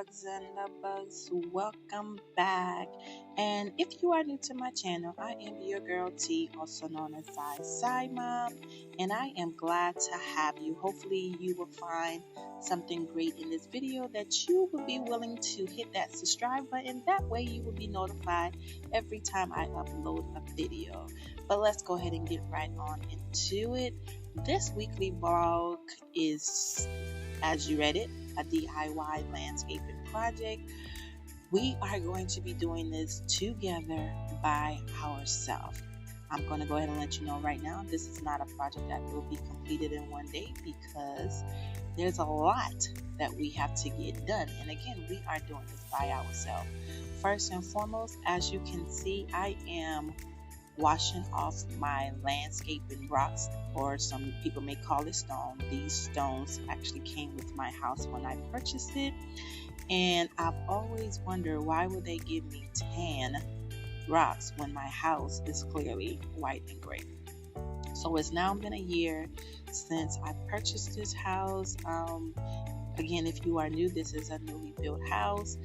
bugs and the bugs, welcome back. And if you are new to my channel, I am your girl T, also known as Side Mom, and I am glad to have you. Hopefully, you will find something great in this video that you will be willing to hit that subscribe button. That way, you will be notified every time I upload a video. But let's go ahead and get right on into it. This weekly vlog is, as you read it, a DIY landscaping project. We are going to be doing this together by ourselves. I'm going to go ahead and let you know right now, this is not a project that will be completed in one day because there's a lot that we have to get done. And again, we are doing this by ourselves. First and foremost, as you can see, I am washing off my landscaping rocks, or some people may call it stone. These stones actually came with my house when I purchased it, and I've always wondered, why would they give me tan rocks when my house is clearly white and gray? So it's now been a year since I purchased this house. Again, if you are new, this is a newly built house,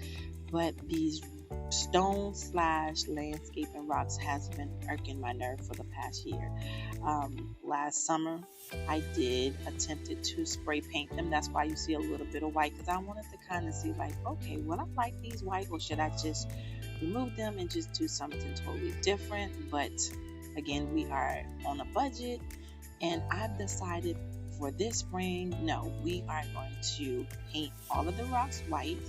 but these stone slash landscaping rocks has been irking my nerve for the past year. Last summer I did attempted to spray paint them. That's why you see a little bit of white, because I wanted to kind of see, like, okay, well, I like these white, or should I just remove them and just do something totally different? But again, we are on a budget, and I've decided for this spring, no, we are going to paint all of the rocks white.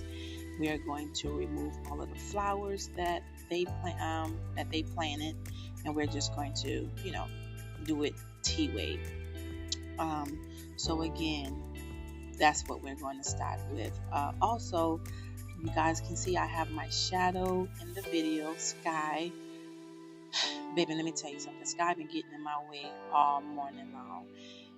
We are going to remove all of the flowers that they planted, and we're just going to, do it T-way. So again, that's what we're going to start with. Also, you guys can see I have my shadow in the video, Sky. Baby, let me tell you something. Sky been getting in my way all morning long.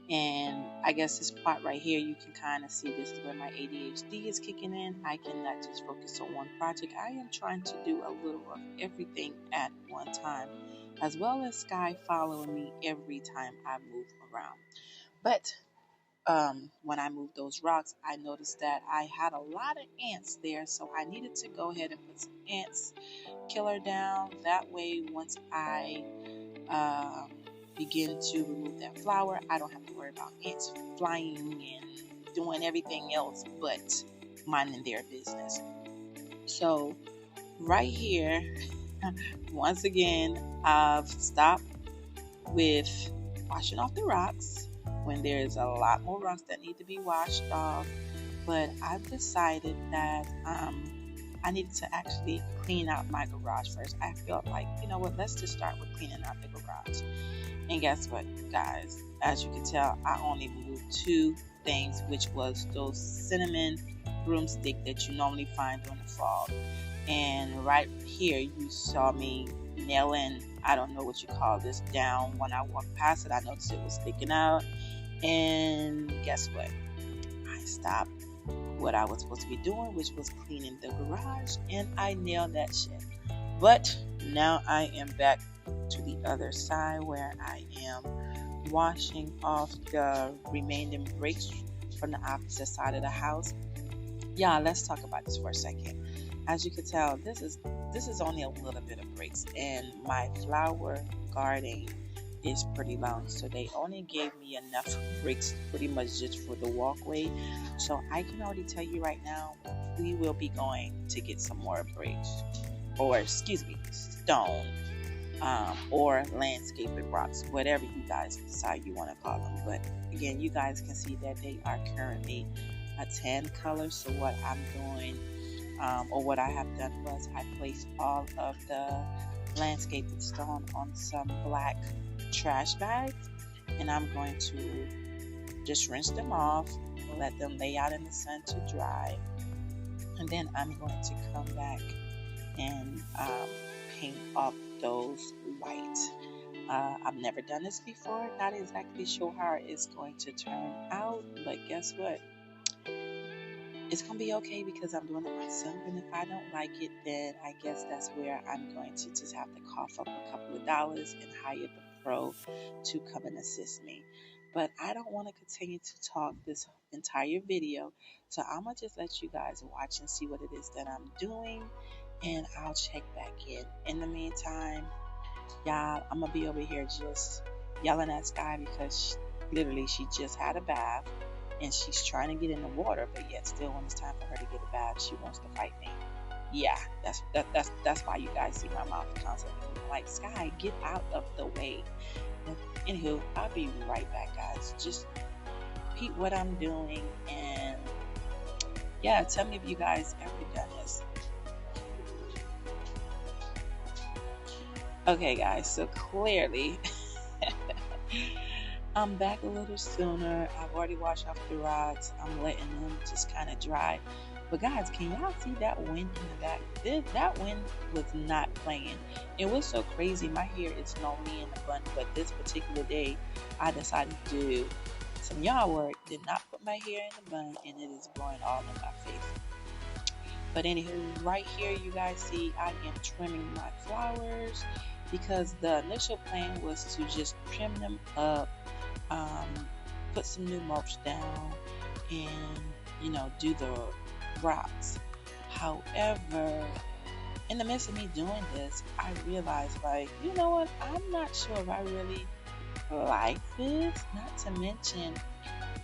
And I guess this part right here, you can kind of see this is where my ADHD is kicking in. I cannot just focus on one project. I am trying to do a little of everything at one time, as well as Sky following me every time I move around. But when I moved those rocks, I noticed that I had a lot of ants there, so I needed to go ahead and put some ants killer down. That way, once I begin to remove that flower, I don't have to worry about ants flying and doing everything else but minding their business. So right here, once again, I've stopped with washing off the rocks when there's a lot more rocks that need to be washed off. But I've decided that I needed to actually clean out my garage first. I felt like, you know what, let's just start with cleaning out the garage. And guess what, guys? As you can tell, I only moved two things, which was those cinnamon broomstick that you normally find during the fall. And right here, you saw me nailing, I don't know what you call this, down. When I walked past it, I noticed it was sticking out. And guess what? I stopped what I was supposed to be doing, which was cleaning the garage, and I nailed that shit. But now I am back to the other side where I am washing off the remaining bricks from the opposite side of the house. Yeah, let's talk about this for a second. As you can tell, this is only a little bit of bricks, and my flower garden is pretty long, so they only gave me enough bricks pretty much just for the walkway. So I can already tell you right now, we will be going to get some more bricks, or excuse me, stone, or landscaping rocks, whatever you guys decide you want to call them. But again, you guys can see that they are currently a tan color. So what I'm doing, or what I have done, was I placed all of the landscaping stone on some black trash bags, and I'm going to just rinse them off, let them lay out in the sun to dry, and then I'm going to come back and paint up those white. I've never done this before, not exactly sure how it's going to turn out, but guess what? It's gonna be okay because I'm doing it myself, and if I don't like it, then I guess that's where I'm going to just have to cough up a couple of dollars and hire the pro to come and assist me. But I don't want to continue to talk this entire video. So I'm going to just let you guys watch and see what it is that I'm doing. And I'll check back in. In the meantime, y'all, I'm going to be over here just yelling at Sky because literally she just had a bath and she's trying to get in the water, but yet still when it's time for her to get a bath, she wants to fight me. Yeah, that's why you guys see my mouth constantly like, Sky, get out of the way. But anywho, I'll be right back, guys. Just repeat what I'm doing, and yeah, tell me if you guys ever done this. Okay, guys, so clearly I'm back a little sooner. I've already washed off the rods. I'm letting them just kind of dry. But guys, can y'all see that wind in the back? That wind was not playing. It was so crazy. My hair is normally in the bun, but this particular day, I decided to do some yard work. Did not put my hair in the bun, and it is blowing all in my face. But anywho, right here, you guys see I am trimming my flowers because the initial plan was to just trim them up, put some new mulch down, and do the rocks. However, in the midst of me doing this, I realized, like, you know what, I'm not sure if I really like this. Not to mention,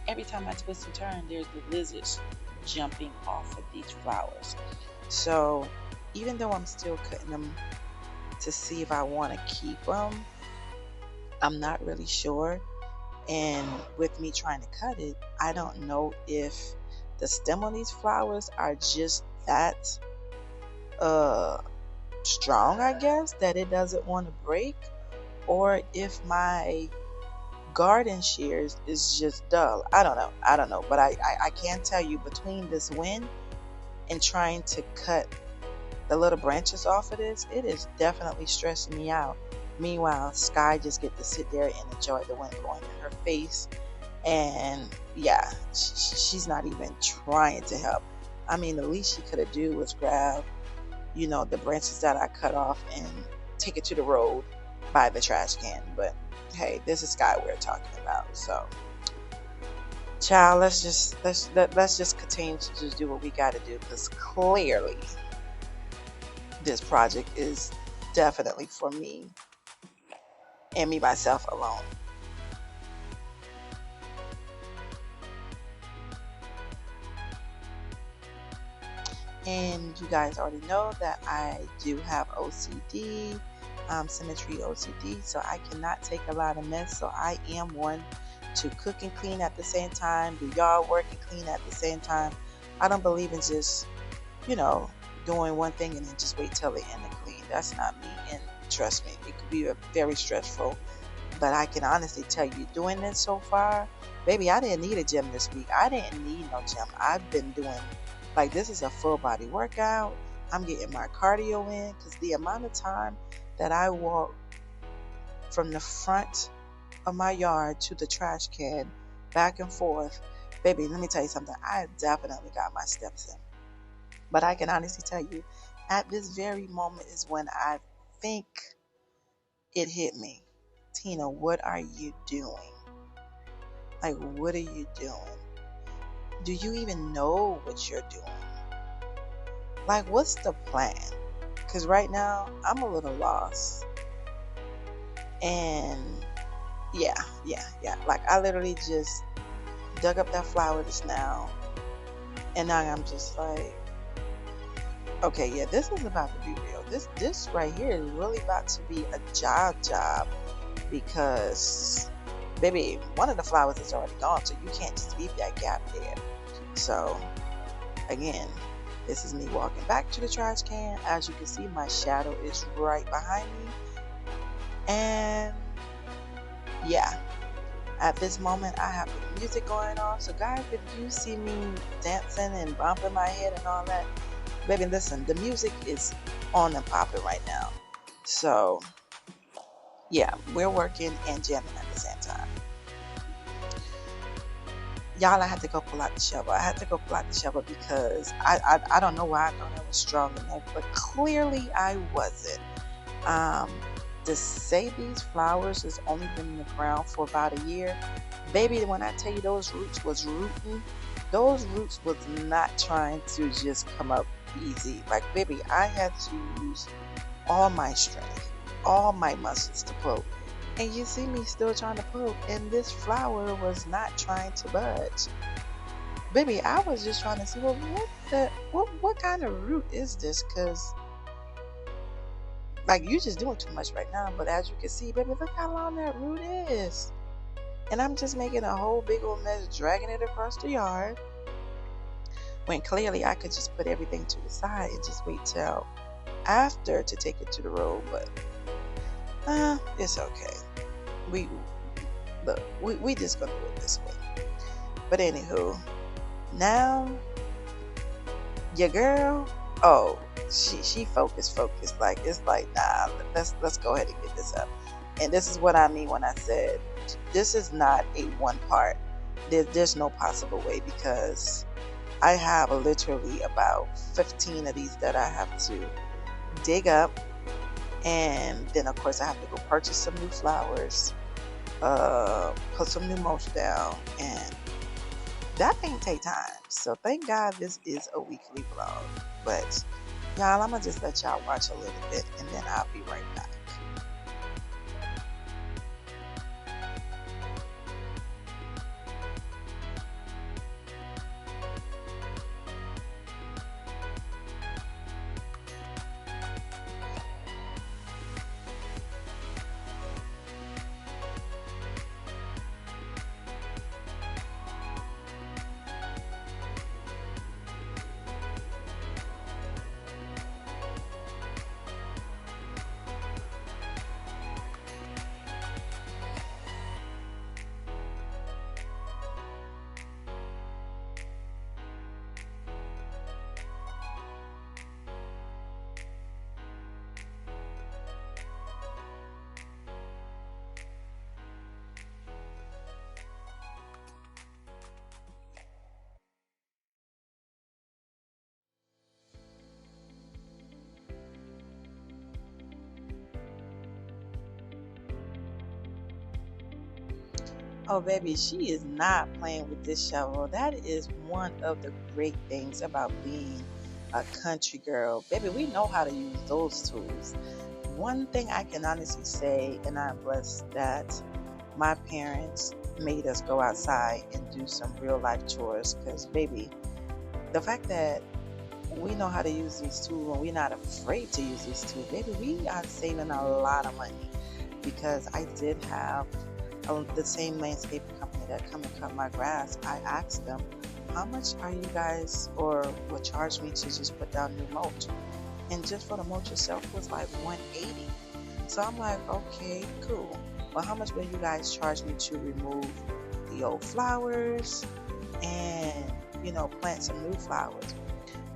every time I twist and turn, there's the lizards jumping off of these flowers. So even though I'm still cutting them to see if I want to keep them, I'm not really sure. And with me trying to cut it, I don't know if the stem on these flowers are just that strong, I guess, that it doesn't want to break, or if my garden shears is just dull. I don't know, but I can tell you, between this wind and trying to cut the little branches off of this, it is definitely stressing me out. Meanwhile, Sky just get to sit there and enjoy the wind blowing in her face. And yeah, she's not even trying to help. I mean, the least she could have do was grab, the branches that I cut off and take it to the road by the trash can. But hey, this is Sky we're talking about. So, child, let's just continue to just do what we got to do, because clearly this project is definitely for me and me myself alone. And you guys already know that I do have OCD, symmetry OCD, so I cannot take a lot of mess. So I am one to cook and clean at the same time, do yard work and clean at the same time. I don't believe in just, doing one thing and then just wait till the end to clean. That's not me, and trust me, it could be very stressful. But I can honestly tell you, doing this so far, baby, I didn't need a gym this week. I didn't need no gym. I've been doing, like, this is a full body workout. I'm getting my cardio in, because the amount of time that I walk from the front of my yard to the trash can, back and forth, baby, let me tell you something. I definitely got my steps in. But I can honestly tell you, at this very moment is when I think it hit me. Tina, what are you doing? Like, what are you doing? Do you even know what you're doing? Like, what's the plan? Because right now, I'm a little lost. And yeah. Like, I literally just dug up that flower just now. And now I'm just like, okay, yeah, this is about to be real. This right here is really about to be a job. Because, baby, one of the flowers is already gone, so you can't just leave that gap there. So, again, this is me walking back to the trash can. As you can see, my shadow is right behind me. And, yeah, at this moment, I have the music going on. So, guys, if you see me dancing and bumping my head and all that, baby, listen, the music is on and popping right now. So, yeah, we're working and jamming at the same time. Y'all, I had to go pull out the shovel. Because I don't know why I thought I was strong enough, but clearly I wasn't. To say these flowers has only been in the ground for about a year, baby, when I tell you those roots was rooting, those roots was not trying to just come up easy. Like, baby, I had to use all my strength, all my muscles to pull. And you see me still trying to pull, and this flower was not trying to budge. Baby, I was just trying to see, well, what kind of root is this? Cause like, you just doing too much right now. But as you can see, baby, look how long that root is. And I'm just making a whole big old mess, dragging it across the yard, when clearly I could just put everything to the side and just wait till after to take it to the road. But it's okay. We look, we just gonna do it this way. But anywho, now your girl, oh, she focused. Like, it's like, nah, let's go ahead and get this up. And this is what I mean when I said this is not a one part. There's no possible way, because I have literally about 15 of these that I have to dig up, and then of course I have to go purchase some new flowers, put some new mulch down, and that thing take time. So thank God this is a weekly vlog. But y'all, I'm gonna just let y'all watch a little bit, and then I'll be right back. Oh, baby, she is not playing with this shovel. That is one of the great things about being a country girl. Baby, we know how to use those tools. One thing I can honestly say, and I'm blessed that my parents made us go outside and do some real life chores. Because, baby, the fact that we know how to use these tools and we're not afraid to use these tools, baby, we are saving a lot of money. Because I did have the same landscaping company that come and cut my grass. I asked them, how much are you guys, or will charge me to just put down new mulch? And just for the mulch itself was like $180. So I'm like, okay, cool. Well, how much will you guys charge me to remove the old flowers and, plant some new flowers?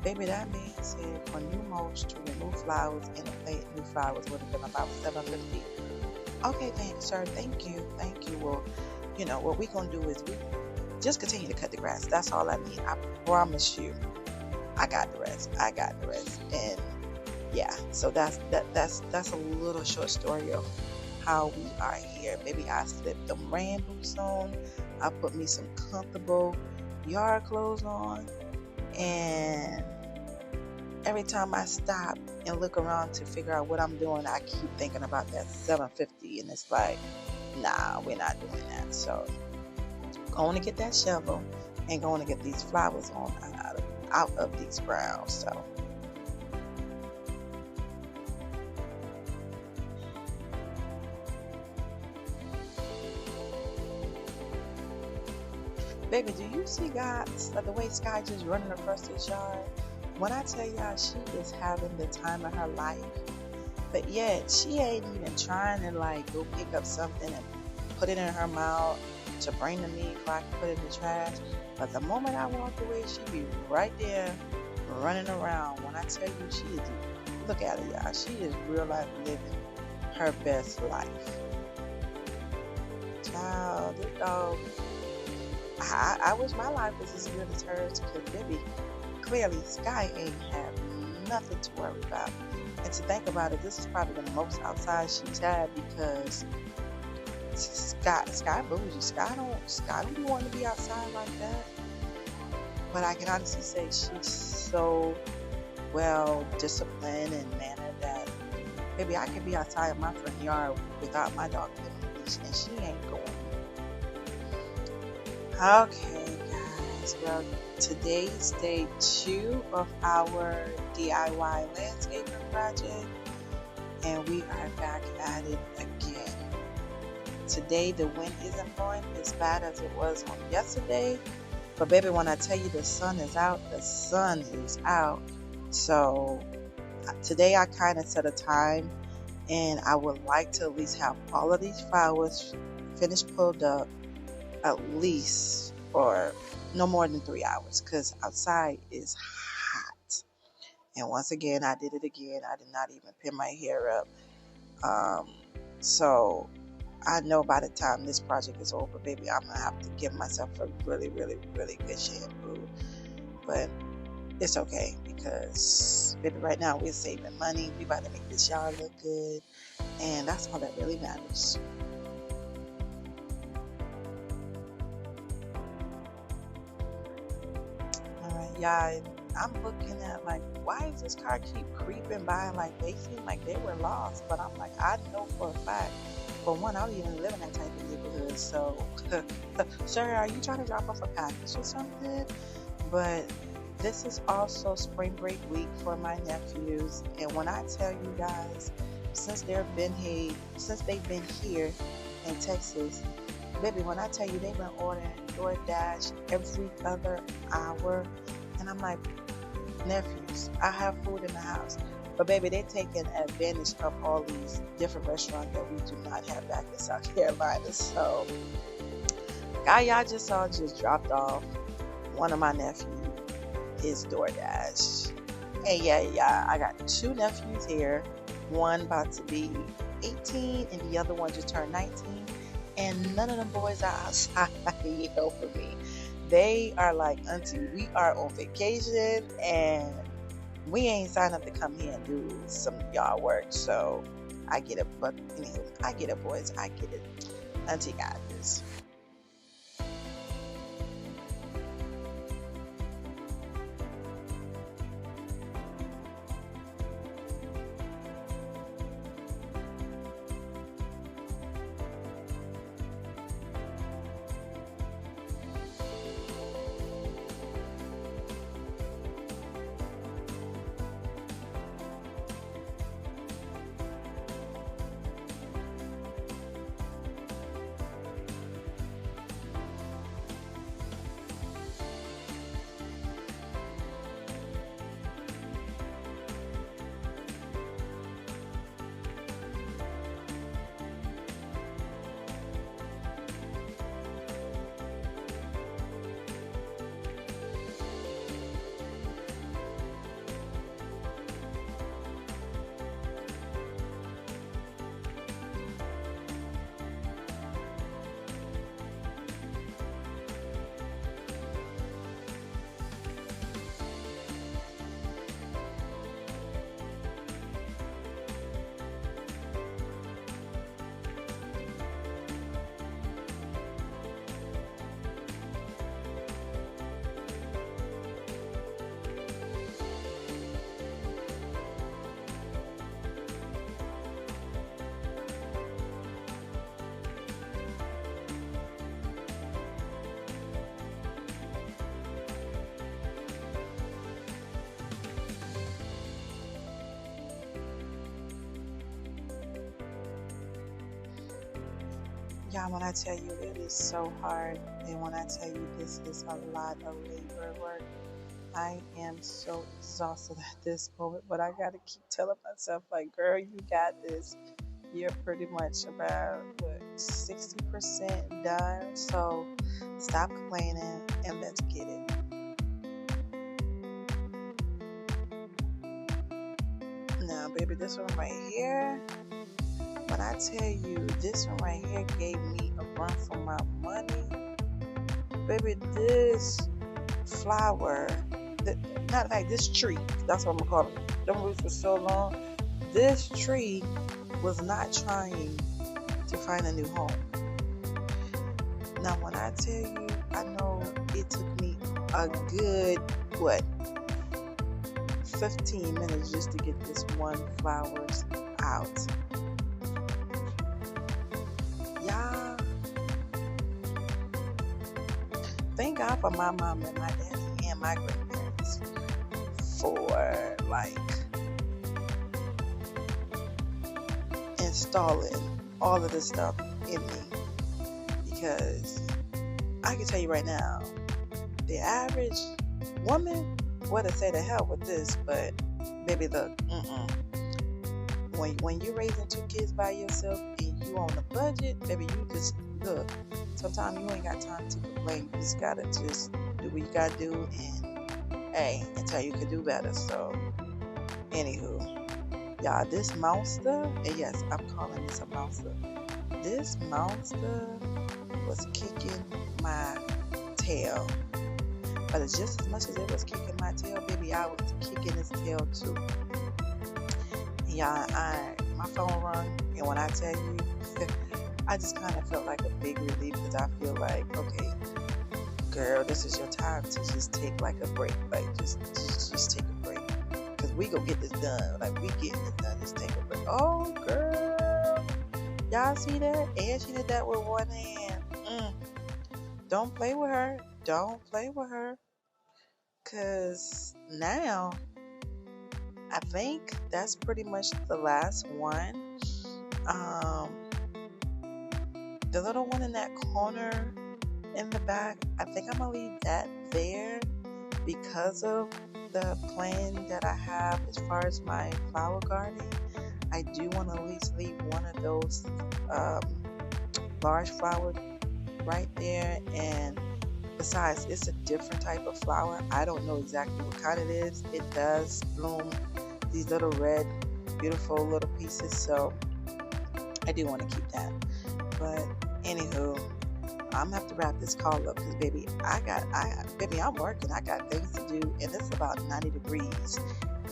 Baby, that means for new mulch to remove flowers and to plant new flowers would have been about $750. Okay, thanks, sir. Thank you. Well, what we're going to do is we just continue to cut the grass. That's all I need. I promise you, I got the rest. And yeah, so that's a little short story of how we are here. Baby, I slipped them rain boots on. I put me some comfortable yard clothes on. And every time I stop and look around to figure out what I'm doing, I keep thinking about that $750, and it's like, nah, we're not doing that. So going to get that shovel and going to get these flowers on out of these grounds. So baby, do you see the way Sky just running across this yard? When I tell y'all, she is having the time of her life, but yet she ain't even trying to go pick up something and put it in her mouth to bring to me so I can put it in the trash. But the moment I walk away, she be right there running around. When I tell you, she is, look at her, y'all. She is real life living her best life. Child, this dog. I wish my life was as good as hers, because baby, clearly Sky ain't have nothing to worry about. And to think about it, this is probably the most outside she's had because Sky bougie. Sky don't be wanting to be outside like that. But I can honestly say she's so well disciplined and mannered that maybe I could be outside in my front yard without my dog getting on the leash, and she ain't going. Okay, guys. Well, today's day 2 of our DIY landscaping project, and we are back at it again. Today, the wind isn't blowing as bad as it was on yesterday, but baby, when I tell you the sun is out, the sun is out. So today I kind of set a time, and I would like to at least have all of these flowers finished pulled up at least for no more than 3 hours, because outside is hot. And once again, I did it again. I did not even pin my hair up. So I know by the time this project is over, baby, I'm gonna have to give myself a really, really, really good shampoo. But it's okay because, baby, right now we're saving money. We about to make this yard look good, and that's all that really matters. Alright, y'all, I'm looking at like, why does this car keep creeping by? Like, they seem like they were lost, but I'm like, I know for a fact. For one, I don't even live in that type of neighborhood, so sir, are you trying to drop off a package or something? But this is also spring break week for my nephews, and when I tell you guys, since they've been here in Texas, baby, when I tell you they've been ordering DoorDash every other hour, and I'm like, nephews, I have food in the house. But baby, they're taking advantage of all these different restaurants that we do not have back in South Carolina. So, guy, y'all just saw just dropped off one of my nephews his DoorDash. And yeah, I got 2 nephews here. One about to be 18, and the other one just turned 19. And none of them boys are outside helping me. They are like, auntie, we are on vacation, and we ain't signed up to come here and do some yard work. So I get it, but anyway, I get it, boys. I get it. Auntie got this. Y'all, when I tell you it is so hard, and when I tell you this is a lot of labor work, I am so exhausted at this moment, but I gotta keep telling myself, like, girl, you got this. You're pretty much about, what, 60% done, so stop complaining and let's get it. Now, baby, this one right here, when I tell you this one right here gave me a run for my money, baby, this flower, not like this tree, that's what I'm gonna call it. Them roots for so long. this tree was not trying to find a new home. Now, when I tell you, I know it took me a good, 15 minutes just to get this one flowers out. Y'all, thank God for my mom and my daddy and my grandparents for installing all of this stuff in me, because I can tell you right now, the average woman would have said to hell with this, but baby, look, when you're raising 2 kids by yourself and you on the budget, baby, you just look. Sometimes you ain't got time to complain. You just gotta just do what you gotta do, and hey, until you can do better. So, anywho, y'all, this monster, and yes, I'm calling this a monster. This monster was kicking my tail. But it's just as much as it was kicking my tail, baby, I was kicking his tail too. Yeah, my phone rung, and when I tell you, I just kind of felt like a big relief, because I feel like, okay, girl, this is your time to just take like a break, just take a break, because we gonna get this done. We getting this done. Just take a break. Oh, girl, y'all see that? And she did that with one hand. Don't play with her. Don't play with her, because now I think that's pretty much the last one. The little one in that corner in the back, I think I'm gonna leave that there because of the plan that I have as far as my flower garden. I do want to at least leave one of those large flowers right there, and besides, it's a different type of flower. I don't know exactly what kind it is. It does bloom these little red, beautiful little pieces, so I do want to keep that. But anywho, I'm gonna have to wrap this call up, because baby, baby, I'm working. I got things to do, and it's about 90 degrees,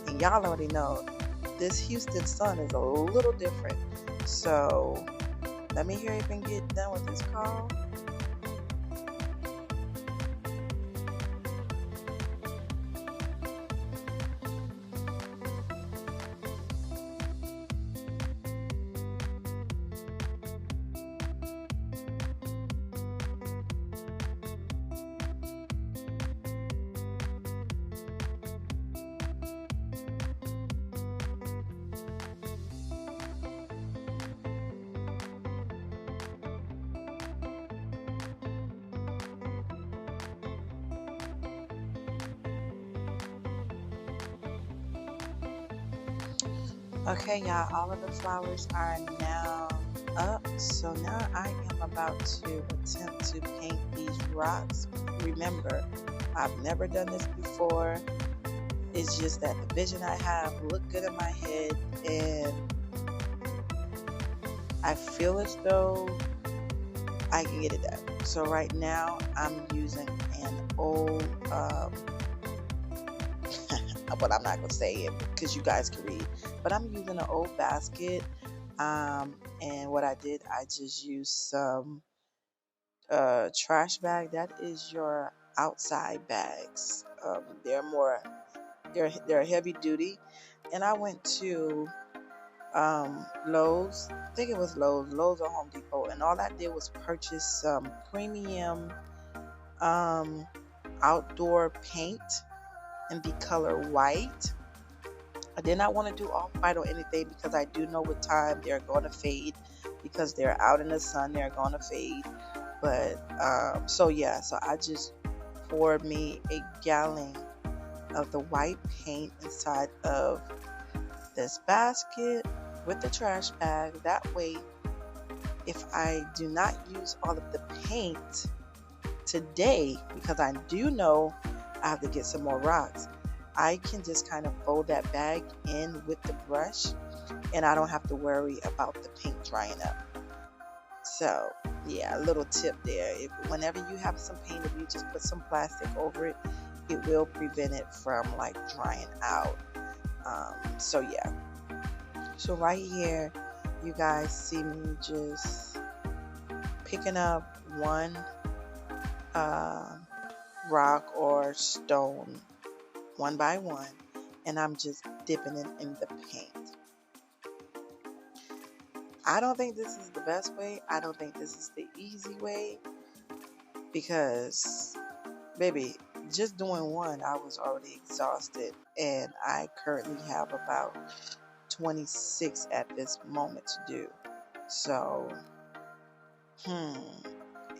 and y'all already know this Houston sun is a little different. So let me hurry up and get done with this call. Okay, y'all, all of the flowers are now up. So now I am about to attempt to paint these rocks. Remember, I've never done this before. It's just that the vision I have looked good in my head, and I feel as though I can get it done. So right now I'm using an old but I'm not gonna say it because you guys can read. But I'm using an old basket, and what I did, I just used some trash bag. That is your outside bags. They're heavy duty, and I went to Lowe's. I think it was Lowe's or Home Depot, and all I did was purchase some premium outdoor paint in the color white. I did not want to do off-white or anything because I do know with time they're going to fade, because they're out in the sun, they're going to fade. But so I just poured me a gallon of the white paint inside of this basket with the trash bag. That way, if I do not use all of the paint today, because I do know I have to get some more rocks, I can just kind of fold that bag in with the brush, and I don't have to worry about the paint drying up. So yeah, a little tip there. Whenever you have some paint, if you just put some plastic over it, it will prevent it from like drying out. So yeah. So right here, you guys see me just picking up one rock or stone one by one, and I'm just dipping it in the paint. I don't think this is the best way. I don't think this is the easy way, because baby, just doing one, I was already exhausted, and I currently have about 26 at this moment to do. So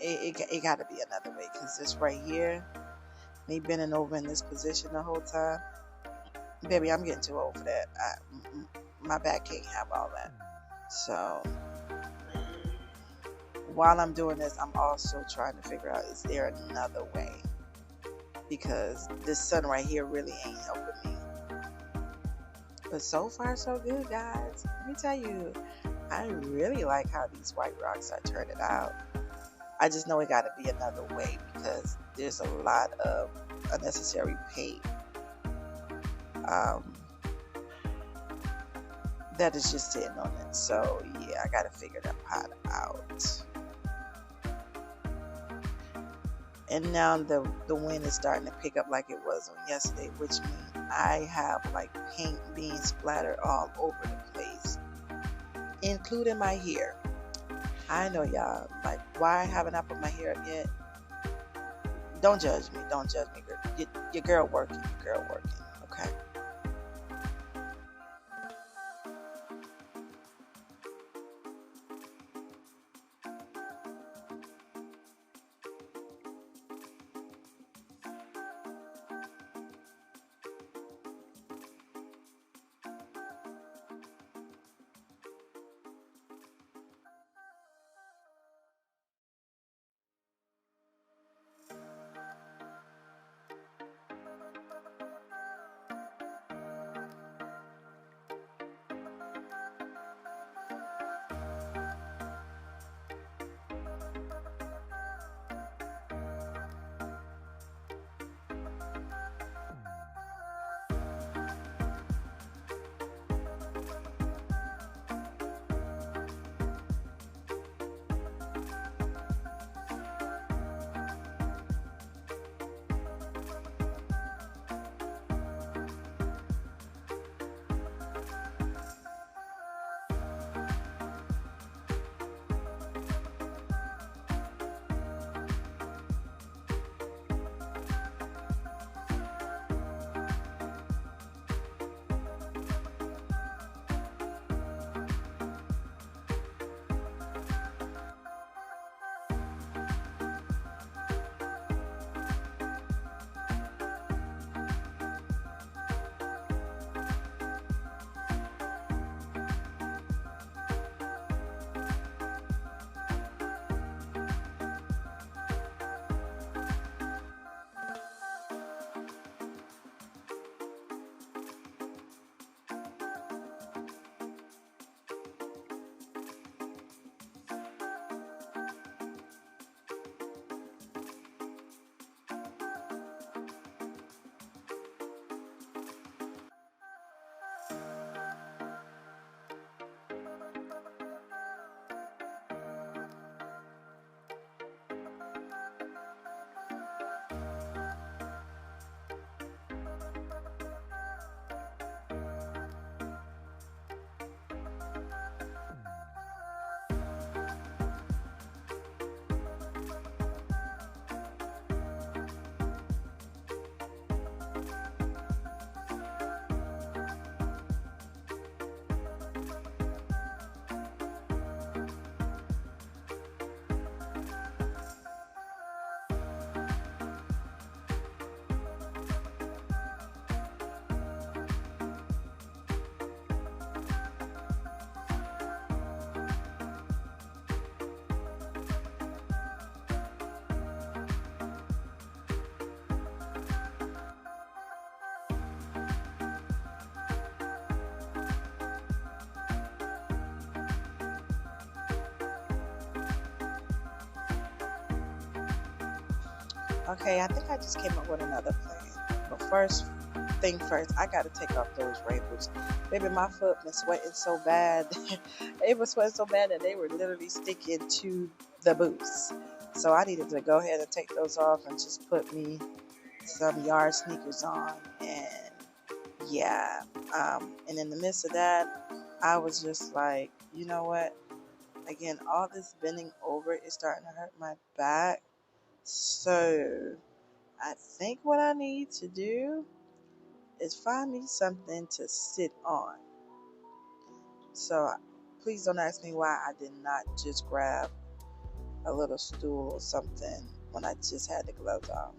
it got to be another way, because this right here, me bending over in this position the whole time, baby, I'm getting too old for that. My back can't have all that. So while I'm doing this, I'm also trying to figure out, is there another way? Because this sun right here really ain't helping me. But so far, so good, guys. Let me tell you, I really like how these white rocks are turning out. I just know it got to be another way, because there's a lot of unnecessary paint that is just sitting on it. So yeah, I got to figure that part out. And now the wind is starting to pick up like it was on yesterday, which means I have like paint being splattered all over the place, including my hair. I know y'all like, why haven't I put my hair up yet? Don't judge me. Don't judge me. Your girl working. Your girl working. Okay. Okay, I think I just came up with another plan. But first thing first, I got to take off those rain boots. Baby, my foot was sweating so bad. It was sweating so bad that they were literally sticking to the boots. So I needed to go ahead and take those off and just put me some yard sneakers on. And yeah, and in the midst of that, I was just like, you know what? Again, all this bending over is starting to hurt my back. So I think what I need to do is find me something to sit on. So please don't ask me why I did not just grab a little stool or something when I just had the gloves off.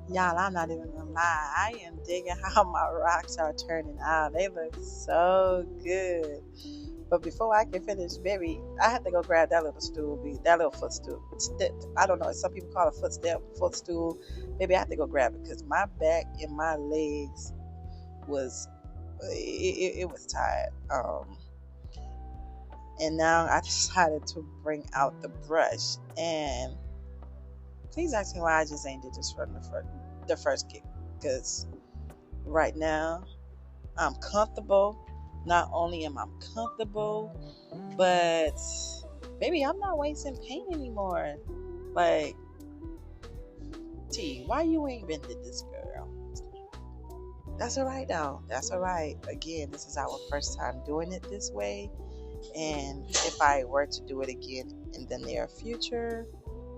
Y'all, I'm not even gonna lie. I am digging how my rocks are turning out. They look so good. But before I can finish, baby, I had to go grab that little stool, that little footstool. I don't know. Some people call it footstool. Maybe I had to go grab it because my back and my legs it was tired. And now I decided to bring out the brush. And please ask me why I just ain't did this from the first kick. Because right now I'm comfortable. Not only am I comfortable, but baby, I'm not wasting paint anymore. Like, T, why you ain't been to this, girl? That's all right though. That's all right. Again, this is our first time doing it this way. And if I were to do it again in the near future,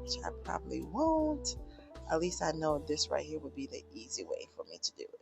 which I probably won't, at least I know this right here would be the easy way for me to do it.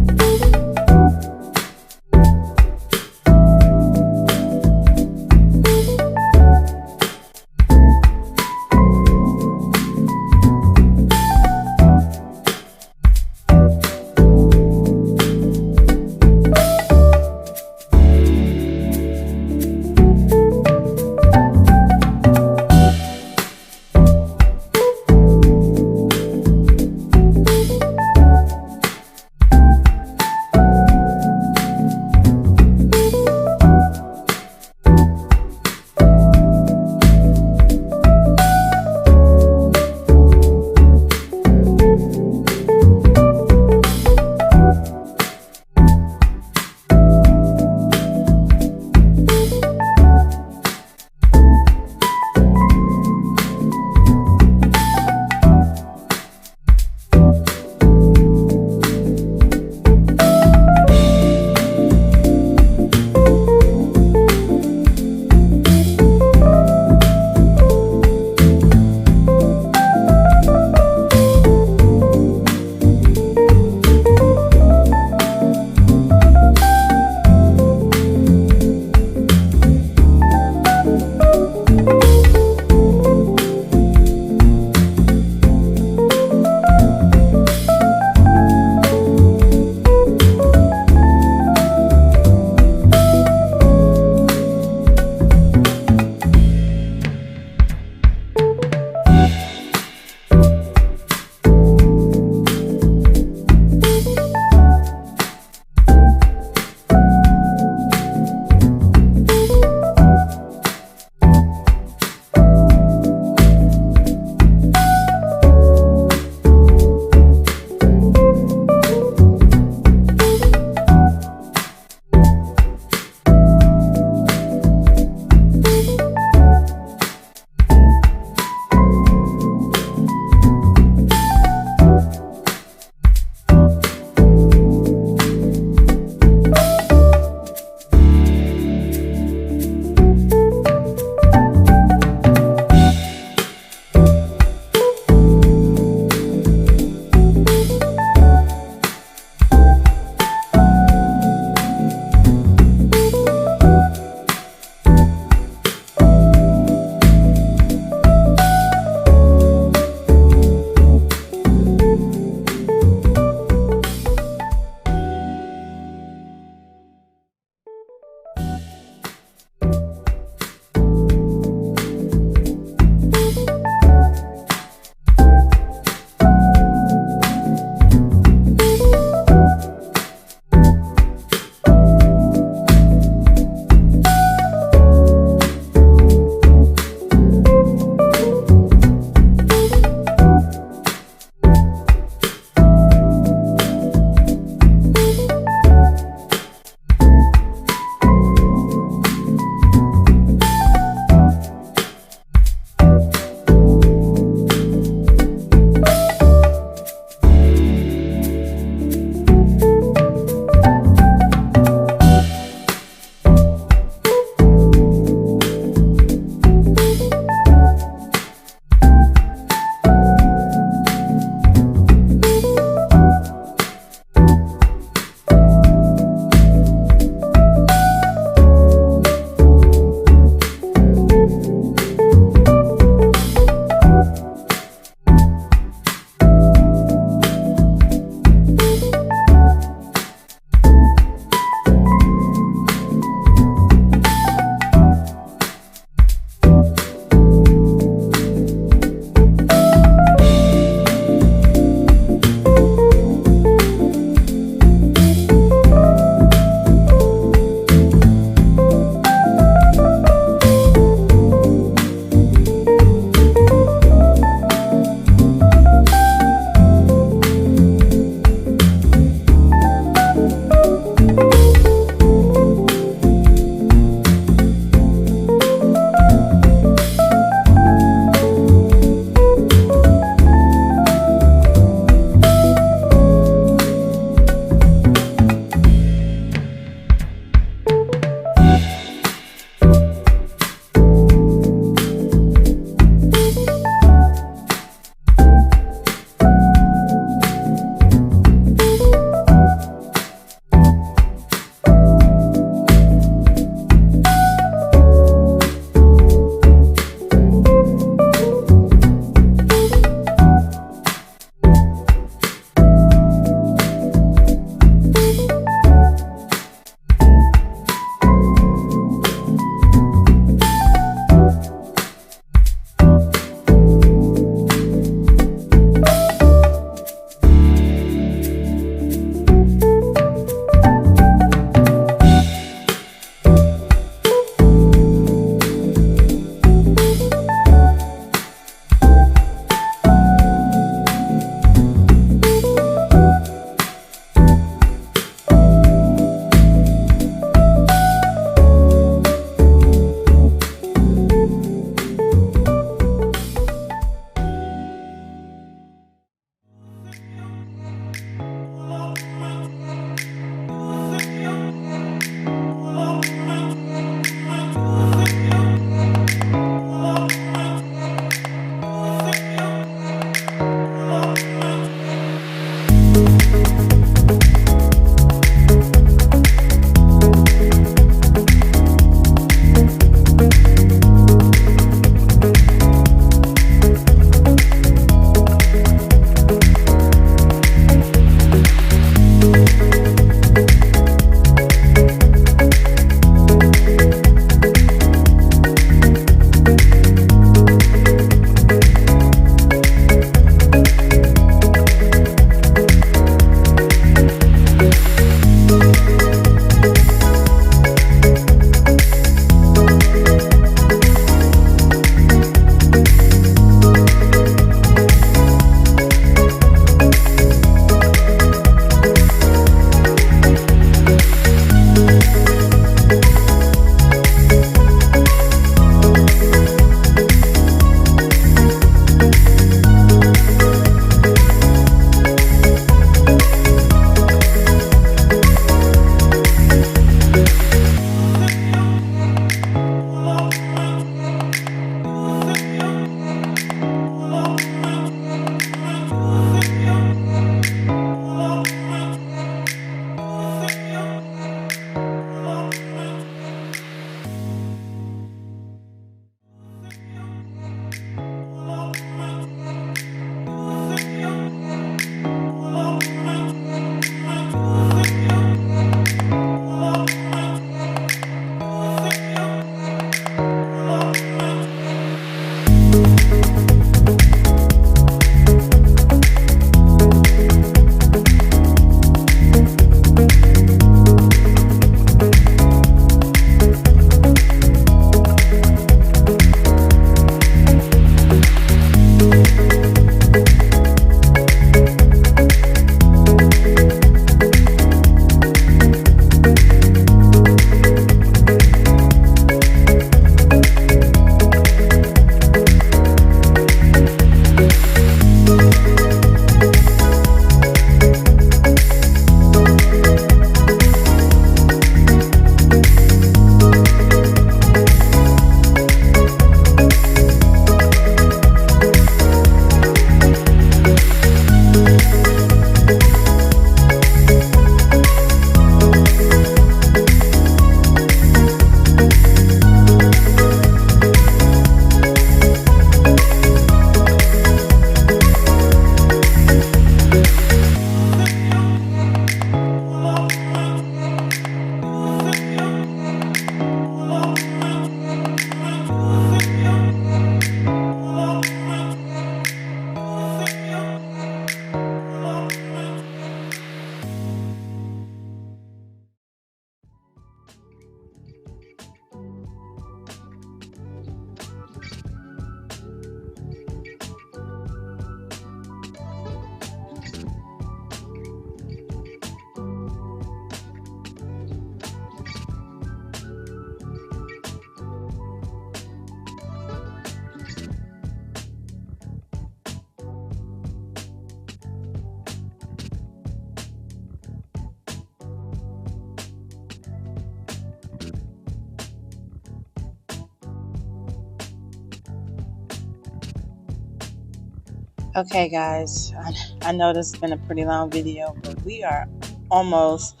Okay, guys, I know this has been a pretty long video, but we are almost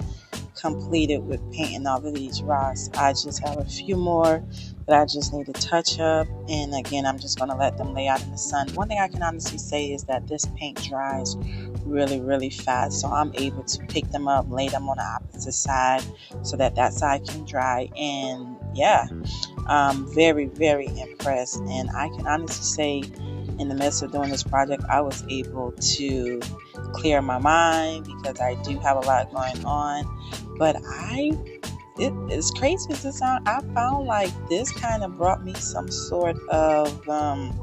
completed with painting all of these rocks. I just have a few more that I just need to touch up, and again, I'm just going to let them lay out in the sun. One thing I can honestly say is that this paint dries really fast, so I'm able to pick them up, lay them on the opposite side so that that side can dry. And yeah, I'm very impressed, and I can honestly say in the midst of doing this project, I was able to clear my mind because I do have a lot going on. But it's crazy as it sounds, I found like this kind of brought me some sort of I'm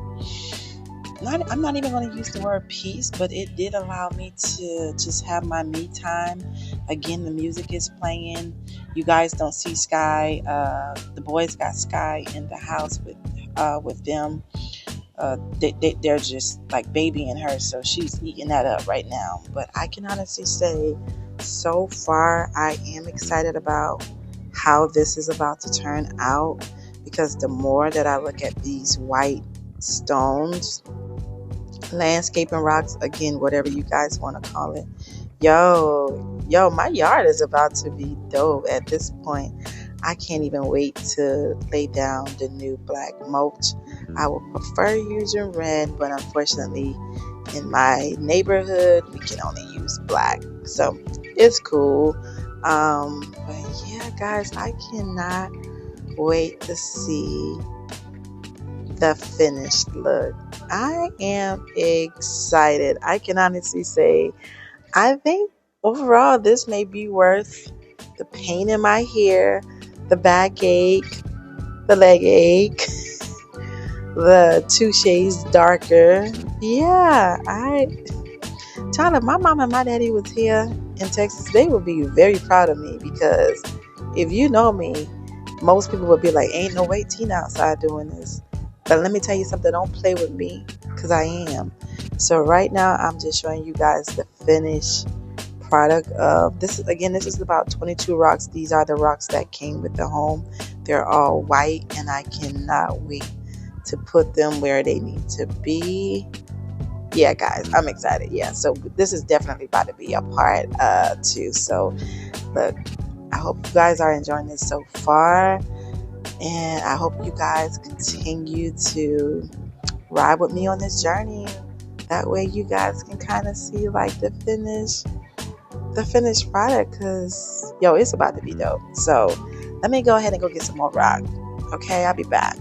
not even going to use the word peace, but it did allow me to just have my me time. Again, the music is playing. You guys don't see Sky. The boys got Sky in the house with them. They're just like babying her, so she's eating that up right now. But I can honestly say, so far, I am excited about how this is about to turn out, because the more that I look at these white stones, landscaping rocks, again, whatever you guys want to call it, yo, my yard is about to be dope at this point. I can't even wait to lay down the new black mulch. I would prefer using red, but unfortunately in my neighborhood we can only use black, so it's cool. But yeah, guys, I cannot wait to see the finished look. I am excited. I can honestly say, I think overall this may be worth the pain in my hair, the backache, the leg ache, the 2 shades darker. Yeah, Tyler, my mom and my daddy was here in Texas. They would be very proud of me, because if you know me, most people would be like, ain't no way Tina outside doing this. But let me tell you something, don't play with me, because I am. So right now, I'm just showing you guys the finished product of this. Again, this is about 22 rocks. These are the rocks that came with the home. They're all white, and I cannot wait to put them where they need to be. Yeah, guys, I'm excited. Yeah, so this is definitely about to be a part 2. So look, I hope you guys are enjoying this so far, and I hope you guys continue to ride with me on this journey. That way you guys can kind of see like the finished product, because it's about to be dope. So let me go ahead and go get some more rock. Okay, I'll be back.